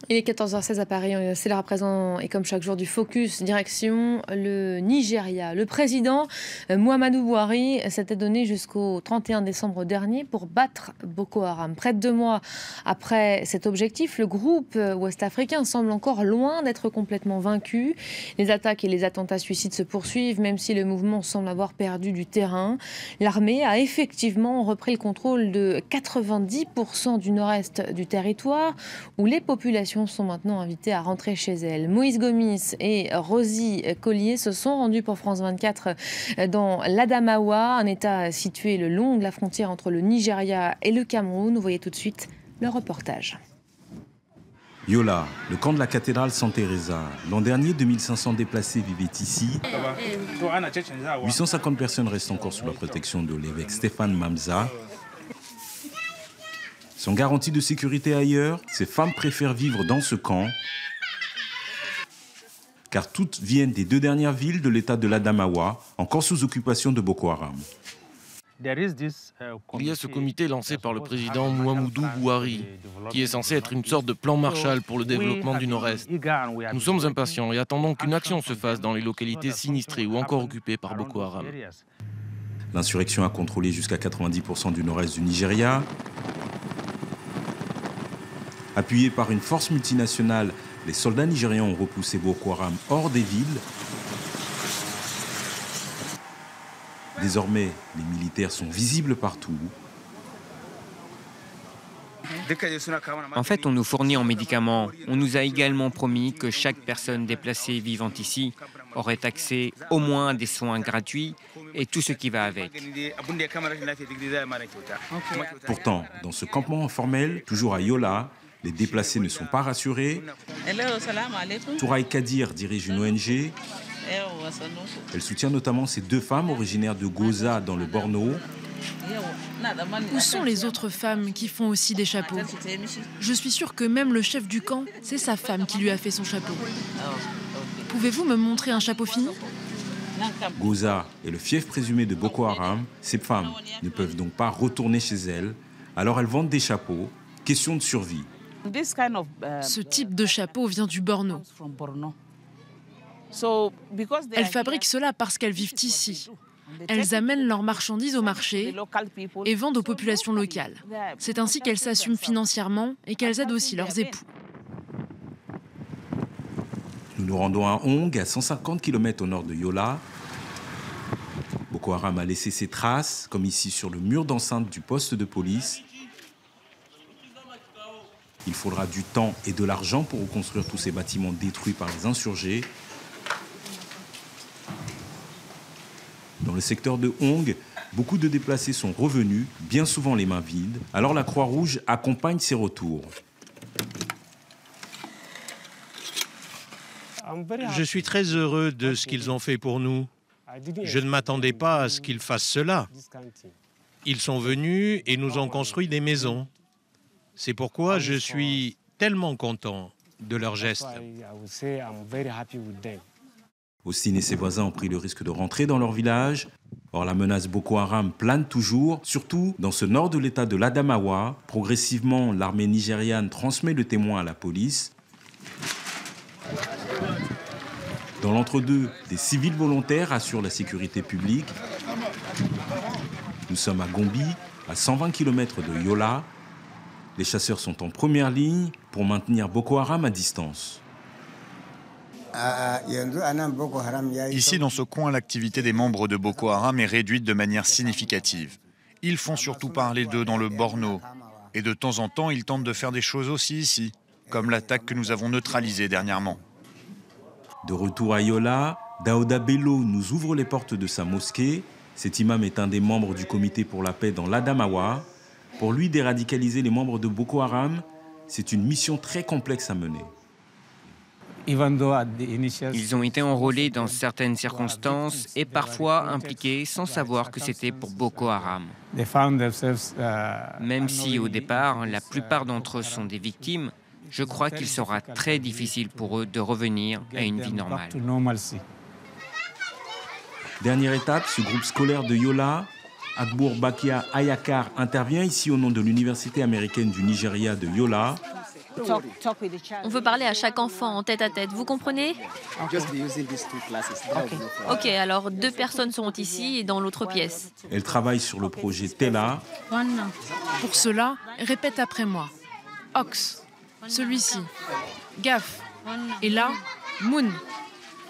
Il est 14h16 à Paris, c'est l'heure à présent et comme chaque jour du Focus, direction le Nigeria. Le président Muhammadu Buhari s'était donné jusqu'au 31 décembre dernier pour battre Boko Haram. Près de 2 mois après cet objectif, le groupe ouest-africain semble encore loin d'être complètement vaincu. Les attaques et les attentats suicides se poursuivent, même si le mouvement semble avoir perdu du terrain. L'armée a effectivement repris le contrôle de 90% du nord-est du territoire, où les populations sont maintenant invitées à rentrer chez elles. Moïse Gomis et Rosie Collier se sont rendus pour France 24 dans l'Adamawa, un état situé le long de la frontière entre le Nigeria et le Cameroun. Vous voyez tout de suite le reportage. Yola, le camp de la cathédrale Santa Teresa. L'an dernier, 2500 déplacés vivaient ici. 850 personnes restent encore sous la protection de l'évêque Stéphane Mamza. Sans garantie de sécurité ailleurs, ces femmes préfèrent vivre dans ce camp, car toutes viennent des 2 dernières villes de l'état de l'Adamawa, encore sous occupation de Boko Haram. Il y a ce comité lancé par le président Muhammadu Buhari, qui est censé être une sorte de plan Marshall pour le développement du Nord-Est. Nous sommes impatients et attendons qu'une action se fasse dans les localités sinistrées ou encore occupées par Boko Haram. L'insurrection a contrôlé jusqu'à 90% du nord-est du Nigeria. Appuyés par une force multinationale, les soldats nigérians ont repoussé Boko Haram hors des villes. Désormais, les militaires sont visibles partout. En fait, on nous fournit en médicaments. On nous a également promis que chaque personne déplacée vivant ici aurait accès au moins à des soins gratuits et tout ce qui va avec. Pourtant, dans ce campement informel, toujours à Yola, les déplacés ne sont pas rassurés. Touraï Kadir dirige une ONG. Elle soutient notamment ces 2 femmes originaires de Goza dans le Borno. Où sont les autres femmes qui font aussi des chapeaux? Je suis sûre que même le chef du camp, c'est sa femme qui lui a fait son chapeau. Pouvez-vous me montrer un chapeau fini? Goza est le fief présumé de Boko Haram. Ces femmes ne peuvent donc pas retourner chez elles. Alors elles vendent des chapeaux. Question de survie. Ce type de chapeau vient du Borno. Elles fabriquent cela parce qu'elles vivent ici. Elles amènent leurs marchandises au marché et vendent aux populations locales. C'est ainsi qu'elles s'assument financièrement et qu'elles aident aussi leurs époux. Nous nous rendons à Hong, à 150 km au nord de Yola. Boko Haram a laissé ses traces, comme ici sur le mur d'enceinte du poste de police. Il faudra du temps et de l'argent pour reconstruire tous ces bâtiments détruits par les insurgés. Dans le secteur de Hong, beaucoup de déplacés sont revenus, bien souvent les mains vides. Alors la Croix-Rouge accompagne ces retours. Je suis très heureux de ce qu'ils ont fait pour nous. Je ne m'attendais pas à ce qu'ils fassent cela. Ils sont venus et nous ont construit des maisons. C'est pourquoi je suis tellement content de leur geste. Austin et ses voisins ont pris le risque de rentrer dans leur village. Or, la menace Boko Haram plane toujours, surtout dans ce nord de l'état de l'Adamawa. Progressivement, l'armée nigériane transmet le témoin à la police. Dans l'entre-deux, des civils volontaires assurent la sécurité publique. Nous sommes à Gombi, à 120 km de Yola. Les chasseurs sont en première ligne pour maintenir Boko Haram à distance. Ici, dans ce coin, l'activité des membres de Boko Haram est réduite de manière significative. Ils font surtout parler d'eux dans le Borno. Et de temps en temps, ils tentent de faire des choses aussi ici, comme l'attaque que nous avons neutralisée dernièrement. De retour à Yola, Daouda Bello nous ouvre les portes de sa mosquée. Cet imam est un des membres du comité pour la paix dans l'Adamawa. Pour lui, déradicaliser les membres de Boko Haram, c'est une mission très complexe à mener. Ils ont été enrôlés dans certaines circonstances et parfois impliqués sans savoir que c'était pour Boko Haram. Même si au départ, la plupart d'entre eux sont des victimes, je crois qu'il sera très difficile pour eux de revenir à une vie normale. Dernière étape, ce groupe scolaire de Yola, Agbour Bakia Ayakar, intervient ici au nom de l'Université américaine du Nigeria de Yola. On veut parler à chaque enfant en tête-à-tête, vous comprenez? Ok, alors 2 personnes seront ici et dans l'autre pièce. Elle travaille sur le projet Tela. Pour cela, répète après moi. Ox, celui-ci, Gaf, et là, Moon.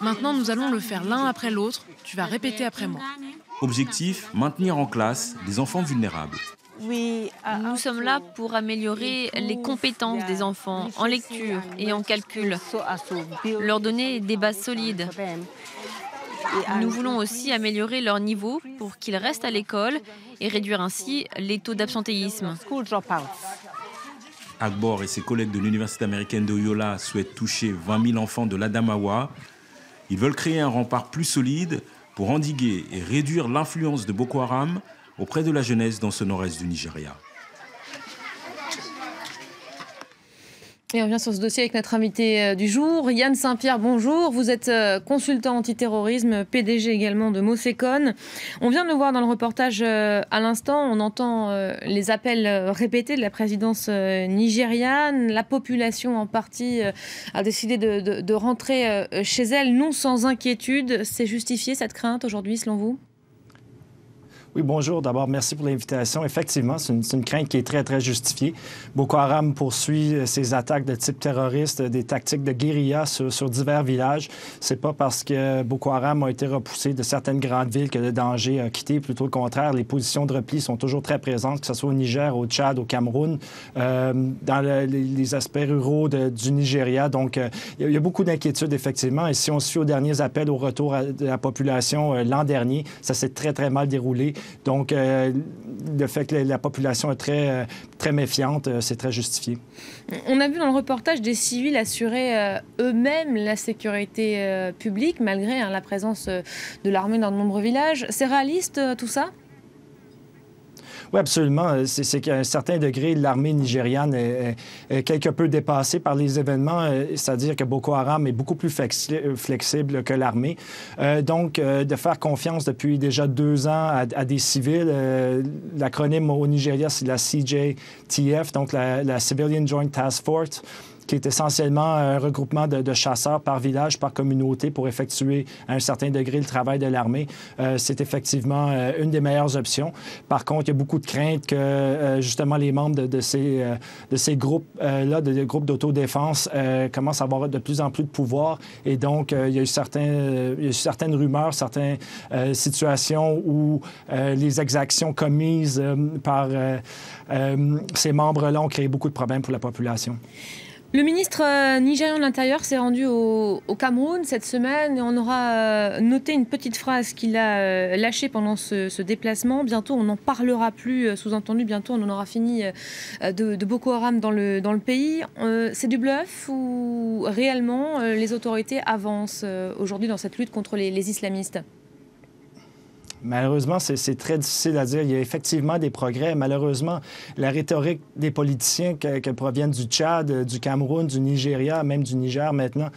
Maintenant, nous allons le faire l'un après l'autre. Tu vas répéter après moi. Objectif, maintenir en classe des enfants vulnérables. Nous sommes là pour améliorer les compétences des enfants en lecture et en calcul, leur donner des bases solides. Nous voulons aussi améliorer leur niveau pour qu'ils restent à l'école et réduire ainsi les taux d'absentéisme. Akbor et ses collègues de l'Université américaine de Yola souhaitent toucher 20 000 enfants de l'Adamawa. Ils veulent créer un rempart plus solide pour endiguer et réduire l'influence de Boko Haram auprès de la jeunesse dans ce nord-est du Nigeria. Et on revient sur ce dossier avec notre invité du jour, Yann Saint-Pierre, bonjour. Vous êtes consultant antiterrorisme, PDG également de Mosekon. On vient de le voir dans le reportage à l'instant, on entend les appels répétés de la présidence nigériane. La population en partie a décidé de rentrer chez elle, non sans inquiétude. C'est justifié cette crainte aujourd'hui selon vous ? Oui, bonjour. D'abord, merci pour l'invitation. Effectivement, c'est une crainte qui est très, très justifiée. Boko Haram poursuit ses attaques de type terroriste, des tactiques de guérilla sur divers villages. C'est pas parce que Boko Haram a été repoussé de certaines grandes villes que le danger a quitté. Plutôt le contraire, les positions de repli sont toujours très présentes, que ce soit au Niger, au Tchad, au Cameroun, dans les aspects ruraux du Nigeria. Donc, il y a beaucoup d'inquiétudes, effectivement. Et si on suit aux derniers appels au retour de la population l'an dernier, ça s'est très, très mal déroulé. Donc, le fait que la population est très, très méfiante, c'est très justifié. On a vu dans le reportage des civils assurer eux-mêmes la sécurité publique, malgré la présence de l'armée dans de nombreux villages. C'est réaliste, tout ça ? Oui, absolument. C'est qu'à un certain degré, l'armée nigériane est quelque peu dépassée par les événements, c'est-à-dire que Boko Haram est beaucoup plus flexible que l'armée. Donc, de faire confiance depuis déjà 2 ans à des civils, l'acronyme au Nigeria, c'est la CJTF, donc la Civilian Joint Task Force, qui est essentiellement un regroupement de chasseurs par village, par communauté, pour effectuer à un certain degré le travail de l'armée. C'est effectivement une des meilleures options. Par contre, il y a beaucoup de craintes que, justement, les membres de ces groupes-là, des groupes d'autodéfense, commencent à avoir de plus en plus de pouvoir. Et donc, il y a eu certaines rumeurs, certaines situations où les exactions commises par ces membres-là ont créé beaucoup de problèmes pour la population. Le ministre nigérian de l'Intérieur s'est rendu au Cameroun cette semaine et on aura noté une petite phrase qu'il a lâchée pendant ce déplacement. Bientôt, on n'en parlera plus, sous-entendu, bientôt on en aura fini de Boko Haram dans le pays. C'est du bluff ou réellement les autorités avancent aujourd'hui dans cette lutte contre les islamistes ? Malheureusement, c'est très difficile à dire. Il y a effectivement des progrès. Malheureusement, la rhétorique des politiciens qu'elle proviennent du Tchad, du Cameroun, du Nigeria, même du Niger maintenant,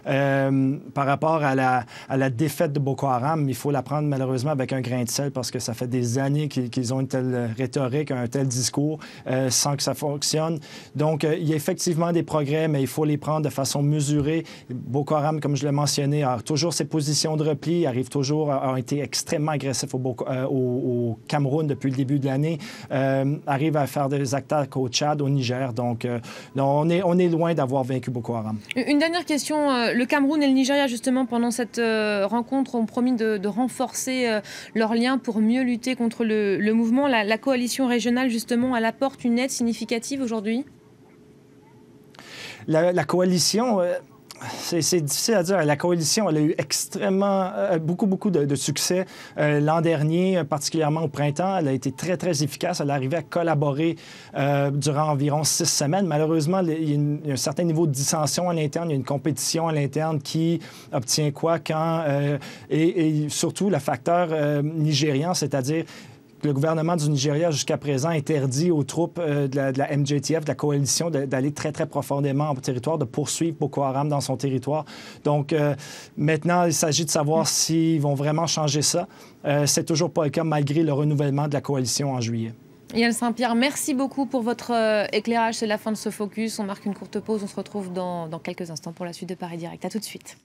par rapport à la défaite de Boko Haram, il faut la prendre malheureusement avec un grain de sel parce que ça fait des années qu'ils ont une telle rhétorique, un tel discours sans que ça fonctionne. Donc, il y a effectivement des progrès, mais il faut les prendre de façon mesurée. Boko Haram, comme je l'ai mentionné, a toujours ses positions de repli, arrive toujours, a été extrêmement agressif au Cameroun depuis le début de l'année, arrive à faire des attaques au Tchad, au Niger. Donc, on est loin d'avoir vaincu Boko Haram. Une dernière question. Le Cameroun et le Nigeria, justement, pendant cette rencontre, ont promis de renforcer leurs liens pour mieux lutter contre le mouvement. La coalition régionale, justement, elle apporte une aide significative aujourd'hui ? La coalition... C'est difficile à dire. La coalition, elle a eu extrêmement, beaucoup de succès l'an dernier, particulièrement au printemps. Elle a été très, très efficace. Elle est arrivée à collaborer durant environ 6 semaines. Malheureusement, il y a un certain niveau de dissension à l'interne. Il y a une compétition à l'interne qui obtient quoi, quand, et surtout le facteur nigérian, c'est-à-dire le gouvernement du Nigeria, jusqu'à présent, interdit aux troupes de la MJTF, de la coalition, d'aller très, très profondément au territoire, de poursuivre Boko Haram dans son territoire. Donc, maintenant, il s'agit de savoir s'ils vont vraiment changer ça. C'est toujours pas le cas, malgré le renouvellement de la coalition en juillet. Yann Saint-Pierre, merci beaucoup pour votre éclairage. C'est la fin de ce focus. On marque une courte pause. On se retrouve dans quelques instants pour la suite de Paris Direct. À tout de suite.